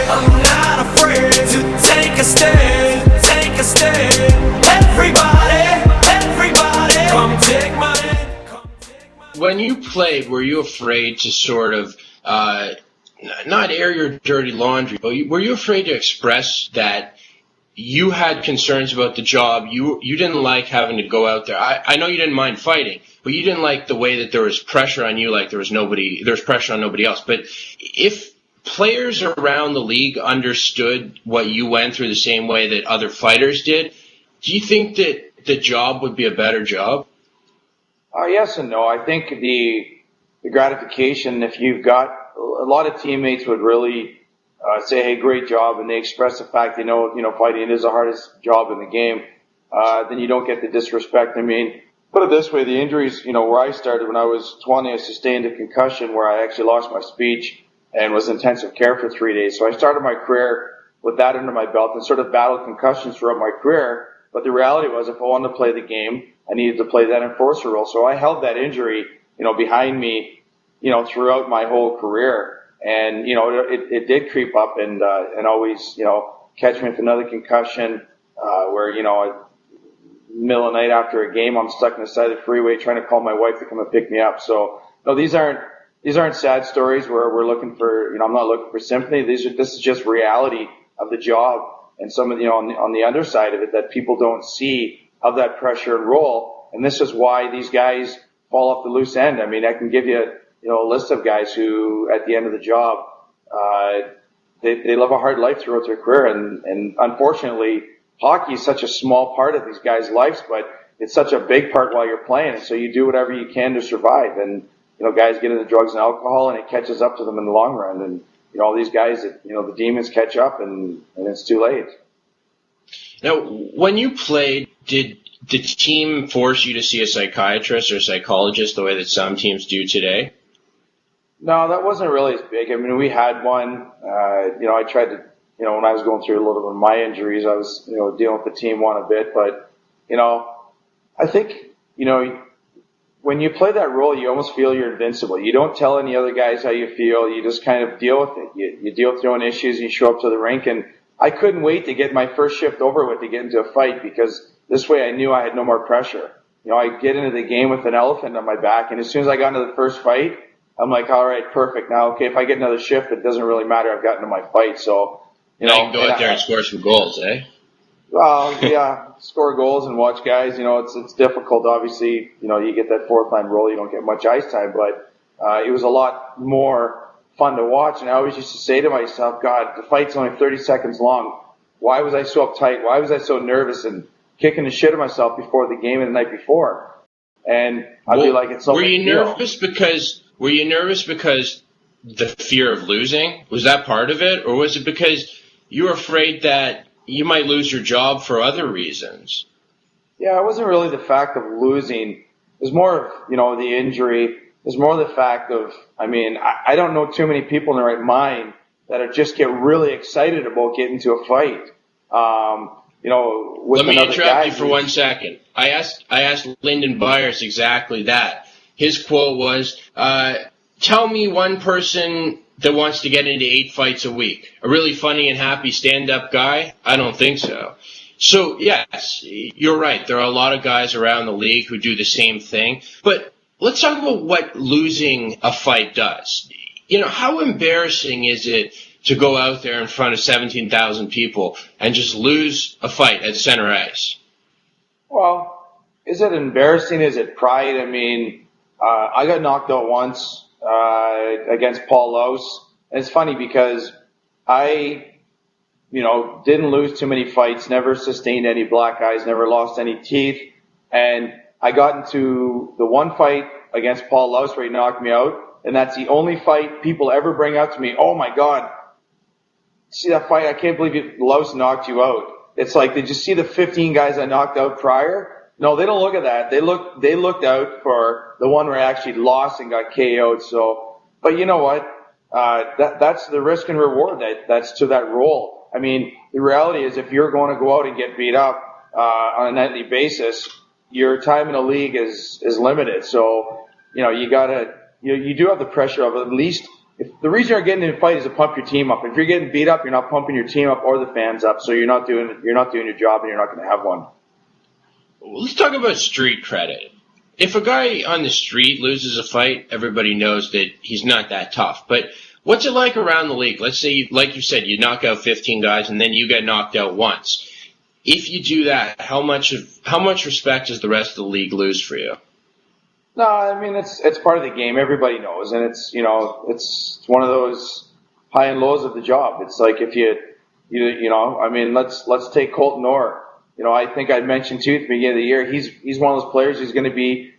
I'm not afraid to take a stand, take a stand. Everybody, come take my hand, come take my hand. When you played, were you afraid to sort of not air your dirty laundry, but were you afraid to express that you had concerns about the job? You didn't like having to go out there. I know you didn't mind fighting, but you didn't like the way that there was pressure on you, like there was pressure on nobody else. But if players around the league understood what you went through the same way that other fighters did, do you think that the job would be a better job? Yes and no. I think the gratification, if you've got a lot of teammates would really say, hey, great job, and they express the fact they know, fighting is the hardest job in the game, then you don't get the disrespect. I mean, put it this way, the injuries, where I started when I was 20, I sustained a concussion where I actually lost my speech and was in intensive care for 3 days. So I started my career with that under my belt and sort of battled concussions throughout my career. But the reality was, if I wanted to play the game, I needed to play that enforcer role. So I held that injury, behind me, throughout my whole career. And, it did creep up and always, catch me with another concussion, where, middle of the night after a game, I'm stuck on the side of the freeway trying to call my wife to come and pick me up. So, no, these aren't sad stories where we're looking for, I'm not looking for sympathy. This is just reality of the job and some of, on the underside of it that people don't see of that pressure and role. And this is why these guys fall off the loose end. I mean, I can give you, a list of guys who, at the end of the job, they live a hard life throughout their career. And unfortunately, hockey is such a small part of these guys' lives, but it's such a big part while you're playing. So you do whatever you can to survive. And, guys get into drugs and alcohol, and it catches up to them in the long run. And, all these guys, the demons catch up, and it's too late. Now, when you played, did the team force you to see a psychiatrist or psychologist the way that some teams do today? No, that wasn't really as big. I mean, we had one. I tried to, when I was going through a little bit of my injuries, I was, dealing with the team one a bit. But, I think, when you play that role, you almost feel you're invincible. You don't tell any other guys how you feel. You just kind of deal with it. You deal with your own issues, and you show up to the rink. And I couldn't wait to get my first shift over with to get into a fight, because this way I knew I had no more pressure. I get into the game with an elephant on my back, and as soon as I got into the first fight, I'm like, all right, perfect. Now, okay, if I get another shift, it doesn't really matter. I've gotten into my fight. So, now you can go out there and score some goals, eh? Well, yeah, score goals and watch guys. It's difficult. Obviously, you get that fourth line role, you don't get much ice time, but it was a lot more fun to watch. And I always used to say to myself, God, the fight's only 30 seconds long. Why was I so uptight? Why was I so nervous and kicking the shit of myself before the game and the night before? And I'd be like, it's so. Were you nervous because the fear of losing? Was that part of it, or was it because you were afraid that you might lose your job for other reasons? Yeah, it wasn't really the fact of losing. It was more of, the injury. It was more the fact of, I don't know too many people in their right mind that just get really excited about getting into a fight. With Let me another interrupt guy. you for 1 second. I asked Lyndon Byers exactly that. His quote was, tell me one person that wants to get into 8 fights a week. A really funny and happy stand-up guy? I don't think so. So, yes, you're right. There are a lot of guys around the league who do the same thing. But let's talk about what losing a fight does. How embarrassing is it to go out there in front of 17,000 people and just lose a fight at center ice? Well, is it embarrassing? Is it pride? I got knocked out once against Paul Louse. And it's funny because I, didn't lose too many fights, never sustained any black eyes, never lost any teeth. And I got into the one fight against Paul Louse where he knocked me out. And that's the only fight people ever bring up to me. Oh my God, see that fight? I can't believe Louse knocked you out. It's like, did you see the 15 guys I knocked out prior? No, they don't look at that. They looked out for the one where I actually lost and got KO'd. So, but you know what? That's the risk and reward that's to that role. The reality is if you're going to go out and get beat up, on a nightly basis, your time in the league is limited. So, you do have the pressure of at least if the reason you're getting in a fight is to pump your team up. If you're getting beat up, you're not pumping your team up or the fans up. So you're not doing your job, and you're not going to have one. Let's talk about street credit. If a guy on the street loses a fight, everybody knows that he's not that tough. But what's it like around the league? Let's say, like you said, you knock out 15 guys and then you get knocked out once. If you do that, how much respect does the rest of the league lose for you? No, I mean it's part of the game. Everybody knows, and it's one of those high and lows of the job. It's like if I mean let's take Colton Orr. I think I mentioned too at the beginning of the year, he's one of those players who's going to be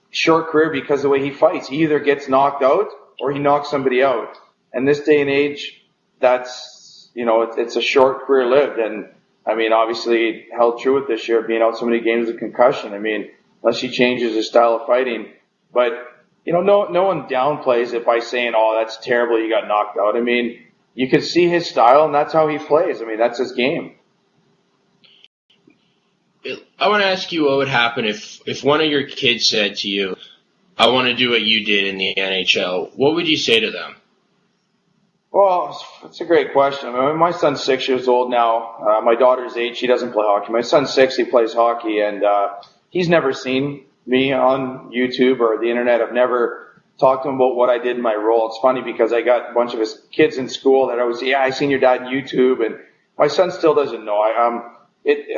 short career because of the way he fights. He either gets knocked out or he knocks somebody out. And this day and age, that's it's a short career lived. And I mean, obviously held true with this year, being out so many games with concussion. I mean, unless he changes his style of fighting, but no one downplays it by saying, "Oh, that's terrible, you got knocked out." I mean, you can see his style, and that's how he plays. I mean, that's his game. I want to ask you what would happen if one of your kids said to you, "I want to do what you did in the NHL." What would you say to them? Well, that's a great question. I mean, my son's 6 years old now. My daughter's 8. She doesn't play hockey. My son's 6. He plays hockey, and he's never seen me on YouTube or the internet. I've never talked to him about what I did in my role. It's funny because I got a bunch of his kids in school that always say, "Yeah, I seen your dad on YouTube," and my son still doesn't know.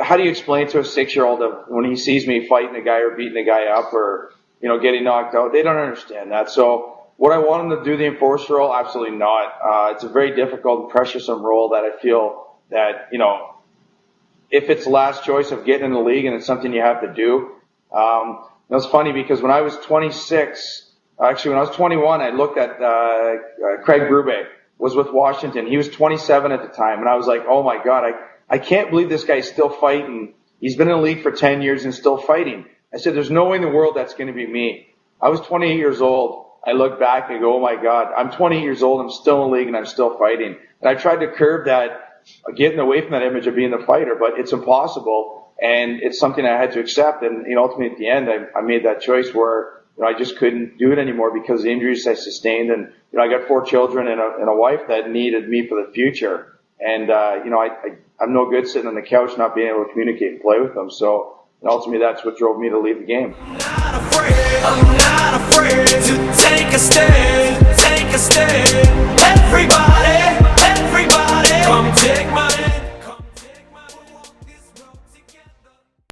How do you explain to a 6-year-old when he sees me fighting a guy or beating a guy up or, getting knocked out? They don't understand that. So would I want him to do the enforcer role? Absolutely not. It's a very difficult and pressuresome role that I feel that, if it's the last choice of getting in the league and it's something you have to do. It's funny because when I was 26, actually when I was 21, I looked at Craig Berube was with Washington. He was 27 at the time, and I was like, oh my God, I can't believe this guy's still fighting. He's been in the league for 10 years and still fighting. I said, there's no way in the world that's going to be me. I was 28 years old. I look back and go, oh my God, I'm 28 years old. I'm still in the league and I'm still fighting. And I tried to curb that, getting away from that image of being the fighter, but it's impossible. And it's something I had to accept. And, ultimately at the end, I made that choice where, I just couldn't do it anymore because of the injuries I sustained. And, I got 4 children and a wife that needed me for the future. And, I'm no good sitting on the couch not being able to communicate and play with them. So ultimately that's what drove me to leave the game. I'm not afraid to take a stand, take a stand. Everybody, come take my